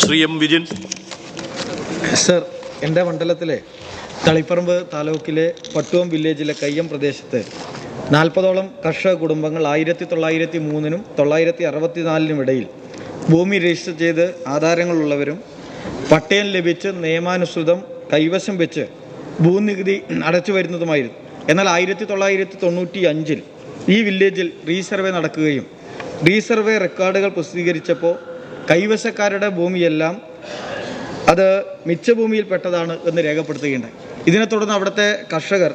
Shri M Vijin. Sir, എൻ്റെ മണ്ഡലത്തിലെ തളിപ്പറമ്പ് താലൂക്കിലെ പട്ടുവം വില്ലേജിലെ കയ്യം പ്രദേശത്ത് 40ഓളം കർഷക കുടുംബങ്ങൾ 1903-നും 1964-നും ഇടയിൽ ഭൂമി രജിസ്റ്റർ ചെയ്ത് ആധാരങ്ങളുള്ളവരും പട്ടയം ലഭിച്ച് നിയമാനുസൃതം കൈവശം വെച്ച് ഭൂനികുതി അടച്ചു വരുന്നതുമായിരുന്നു. എന്നാൽ 1995-ൽ ഈ വില്ലേജിൽ റീസർവേ നടക്കുകയും റീസർവേ റെക്കോർഡുകൾ പ്രസിദ്ധീകരിച്ചപ്പോൾ കൈവശക്കാരുടെ ഭൂമിയെല്ലാം അത് മിച്ചഭൂമിയിൽപ്പെട്ടതാണ് എന്ന് രേഖപ്പെടുത്തുകയുണ്ടായി. ഇതിനെ തുടർന്ന് അവിടുത്തെ കർഷകർ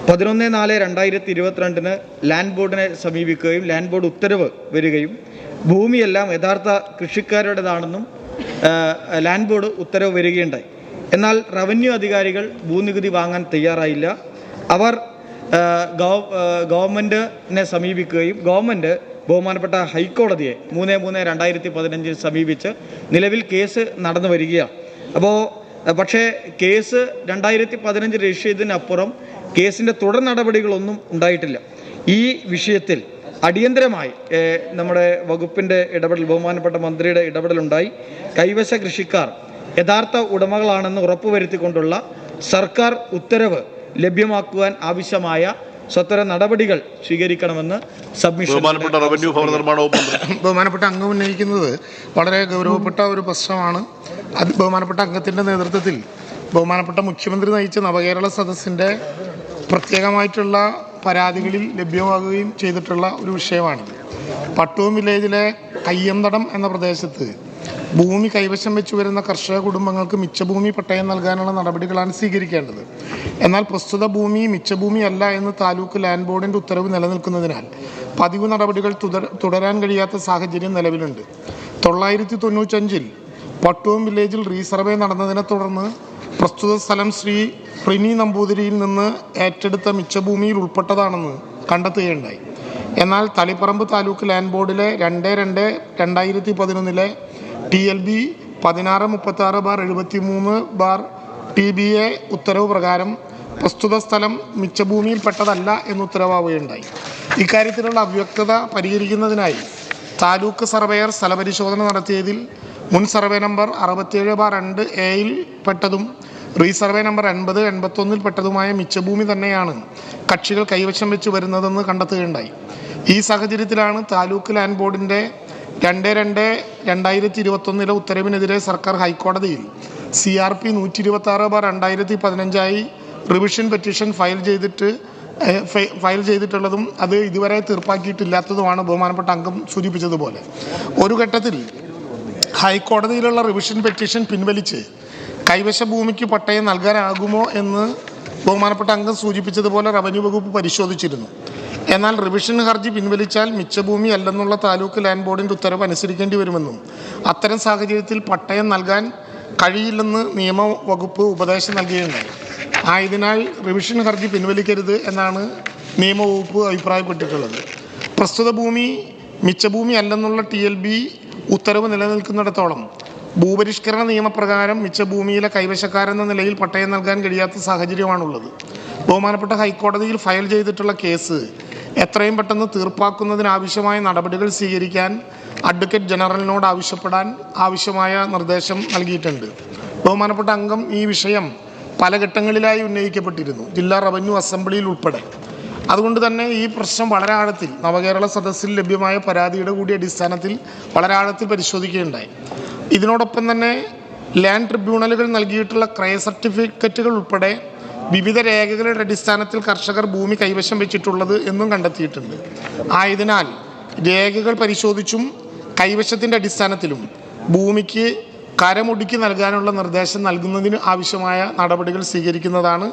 11/4/2022 ലാൻഡ് ബോർഡിനെ സമീപിക്കുകയും ലാൻഡ് ബോർഡ് ഉത്തരവ് വരികയും ഭൂമിയെല്ലാം യഥാർത്ഥ കൃഷിക്കാരുടേതാണെന്നും ലാൻഡ് ബോർഡ് ഉത്തരവ് വരികയുണ്ടായി. എന്നാൽ റവന്യൂ അധികാരികൾ ഭൂനികുതി വാങ്ങാൻ തയ്യാറായില്ല. അവർ ഗവൺമെൻറ്റിനെ സമീപിക്കുകയും ഗവൺമെൻറ് ബഹുമാനപ്പെട്ട ഹൈക്കോടതിയെ 3/3/2015 സമീപിച്ച് നിലവിൽ കേസ് നടന്നു വരികയാണ്. പക്ഷേ കേസ് 2015 രജിസ്റ്റർ ചെയ്തതിനപ്പുറം കേസിൻ്റെ തുടർ നടപടികളൊന്നും ഉണ്ടായിട്ടില്ല. ഈ വിഷയത്തിൽ അടിയന്തരമായി നമ്മുടെ വകുപ്പിൻ്റെ ഇടപെടൽ, ബഹുമാനപ്പെട്ട മന്ത്രിയുടെ ഇടപെടലുണ്ടായി കൈവശ കൃഷിക്കാർ യഥാർത്ഥ ഉടമകളാണെന്ന് ഉറപ്പുവരുത്തിക്കൊണ്ടുള്ള സർക്കാർ ഉത്തരവ് ലഭ്യമാക്കുവാൻ ആവശ്യമായ സ്വതന്ത്ര നടപടികൾ സ്വീകരിക്കണമെന്ന് ബഹുമാനപ്പെട്ട അംഗം ഉന്നയിക്കുന്നത് വളരെ ഗൗരവപ്പെട്ട ഒരു പ്രശ്നമാണ്. ബഹുമാനപ്പെട്ട അംഗത്തിൻ്റെ നേതൃത്വത്തിൽ ബഹുമാനപ്പെട്ട മുഖ്യമന്ത്രി നയിച്ച നവകേരള സദസ്സിൻ്റെ പ്രത്യേകമായിട്ടുള്ള പരാതികളിൽ ലഭ്യമാകുകയും ചെയ്തിട്ടുള്ള ഒരു വിഷയമാണ്. പട്ടുവം വില്ലേജിലെ കയ്യംതടം എന്ന പ്രദേശത്ത് ഭൂമി കൈവശം വെച്ച് വരുന്ന കർഷക കുടുംബങ്ങൾക്ക് മിച്ചഭൂമി പട്ടയം നൽകാനുള്ള നടപടികളാണ് സ്വീകരിക്കേണ്ടത്. എന്നാൽ പ്രസ്തുത ഭൂമി മിച്ചഭൂമി അല്ല എന്ന് താലൂക്ക് ലാൻഡ് ബോർഡിൻ്റെ ഉത്തരവ് നിലനിൽക്കുന്നതിനാൽ പതിവ് നടപടികൾ തുടരാൻ കഴിയാത്ത സാഹചര്യം നിലവിലുണ്ട്. 1995-ൽ പട്ടുവം വില്ലേജിൽ റീസർവേ നടന്നതിനെ തുടർന്ന് പ്രസ്തുത സ്ഥലം ശ്രീ പ്രിനി നമ്പൂതിരിയിൽ നിന്ന് ഏറ്റെടുത്ത മിച്ചഭൂമിയിൽ ഉൾപ്പെട്ടതാണെന്ന് കണ്ടെത്തുകയുണ്ടായി. എന്നാൽ തളിപ്പറമ്പ് താലൂക്ക് ലാൻഡ് ബോർഡിലെ 2/2/2011 TLB 1636/73/TBA ഉത്തരവ് പ്രകാരം പ്രസ്തുത സ്ഥലം മിച്ചഭൂമിയിൽപ്പെട്ടതല്ല എന്ന് ഉത്തരവാവുകയുണ്ടായി. ഇക്കാര്യത്തിലുള്ള അവ്യക്തത പരിഹരിക്കുന്നതിനായി താലൂക്ക് സർവേയർ സ്ഥലപരിശോധന നടത്തിയതിൽ മുൻ സർവേ നമ്പർ 67/2A പെട്ടതും റീസർവേ നമ്പർ 80/81 പെട്ടതുമായ മിച്ചഭൂമി തന്നെയാണ് കക്ഷികൾ കൈവശം വെച്ച് വരുന്നതെന്ന് കണ്ടെത്തുകയുണ്ടായി. ഈ സാഹചര്യത്തിലാണ് താലൂക്ക് ലാൻഡ് ബോർഡിൻ്റെ 2/2/2021 ഉത്തരവിനെതിരെ സർക്കാർ ഹൈക്കോടതിയിൽ CRP 126/2015 റിവിഷൻ പെറ്റീഷൻ ഫയൽ ചെയ്തിട്ടുള്ളതും അത് ഇതുവരെ തീർപ്പാക്കിയിട്ടില്ലാത്തതുമാണ് ബഹുമാനപ്പെട്ട അംഗം സൂചിപ്പിച്ചതുപോലെ. ഒരു ഘട്ടത്തിൽ ഹൈക്കോടതിയിലുള്ള റിവിഷൻ പെറ്റീഷൻ പിൻവലിച്ച് കൈവശ ഭൂമിക്ക് പട്ടയം നൽകാനാകുമോ എന്ന് ബഹുമാനപ്പെട്ട അംഗം സൂചിപ്പിച്ചതുപോലെ റവന്യൂ വകുപ്പ് പരിശോധിച്ചിരുന്നു. എന്നാൽ റിവിഷൻ ഹർജി പിൻവലിച്ചാൽ മിച്ചഭൂമി അല്ലെന്നുള്ള താലൂക്ക് ലാൻഡ് ബോർഡിൻ്റെ ഉത്തരവ് അനുസരിക്കേണ്ടി വരുമെന്നും അത്തരം സാഹചര്യത്തിൽ പട്ടയം നൽകാൻ കഴിയില്ലെന്ന് നിയമവകുപ്പ് ഉപദേശം നൽകുകയുണ്ടായി. ആയതിനാൽ റിവിഷൻ ഹർജി പിൻവലിക്കരുത് എന്നാണ് നിയമവകുപ്പ് അഭിപ്രായപ്പെട്ടിട്ടുള്ളത്. പ്രസ്തുത ഭൂമി മിച്ചഭൂമി അല്ലെന്നുള്ള TLB ഉത്തരവ് നിലനിൽക്കുന്നിടത്തോളം ഭൂപരിഷ്കരണ നിയമപ്രകാരം മിച്ചഭൂമിയിലെ കൈവശക്കാരെന്ന നിലയിൽ പട്ടയം നൽകാൻ കഴിയാത്ത സാഹചര്യമാണുള്ളത്. ബഹുമാനപ്പെട്ട ഹൈക്കോടതിയിൽ ഫയൽ ചെയ്തിട്ടുള്ള കേസ് എത്രയും പെട്ടെന്ന് തീർപ്പാക്കുന്നതിനാവശ്യമായ നടപടികൾ സ്വീകരിക്കാൻ അഡ്വക്കേറ്റ് ജനറലിനോട് ആവശ്യപ്പെടാൻ ആവശ്യമായ നിർദ്ദേശം നൽകിയിട്ടുണ്ട്. ബഹുമാനപ്പെട്ട അംഗം ഈ വിഷയം പല ഘട്ടങ്ങളിലായി ഉന്നയിക്കപ്പെട്ടിരുന്നു, ജില്ലാ റവന്യൂ അസംബ്ലിയിൽ ഉൾപ്പെടെ. അതുകൊണ്ട് തന്നെ ഈ പ്രശ്നം വളരെ ആഴത്തിൽ നവകേരള സദസ്സിൽ ലഭ്യമായ പരാതിയുടെ കൂടി അടിസ്ഥാനത്തിൽ വളരെ ആഴത്തിൽ പരിശോധിക്കുകയുണ്ടായി. ഇതിനോടൊപ്പം തന്നെ ലാൻഡ് ട്രിബ്യൂണലുകൾ നൽകിയിട്ടുള്ള ക്രയ സർട്ടിഫിക്കറ്റുകൾ ഉൾപ്പെടെ വിവിധ രേഖകളുടെ അടിസ്ഥാനത്തിൽ കർഷകർ ഭൂമി കൈവശം വെച്ചിട്ടുള്ളത് എന്നും കണ്ടെത്തിയിട്ടുണ്ട്. ആയതിനാൽ രേഖകൾ പരിശോധിച്ചും കൈവശത്തിൻ്റെ അടിസ്ഥാനത്തിലും ഭൂമിക്ക് കരമൊടുക്കി നൽകാനുള്ള നിർദ്ദേശം നൽകുന്നതിന് ആവശ്യമായ നടപടികൾ സ്വീകരിക്കുന്നതാണ്.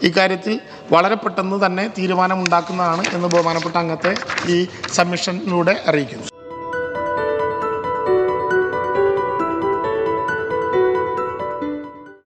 ഇക്കാര്യത്തിൽ വളരെ പെട്ടെന്ന് തന്നെ തീരുമാനമുണ്ടാക്കുന്നതാണ് എന്ന് ബഹുമാനപ്പെട്ട അംഗത്തെ ഈ സബ്മിഷനിലൂടെ അറിയിക്കുന്നു.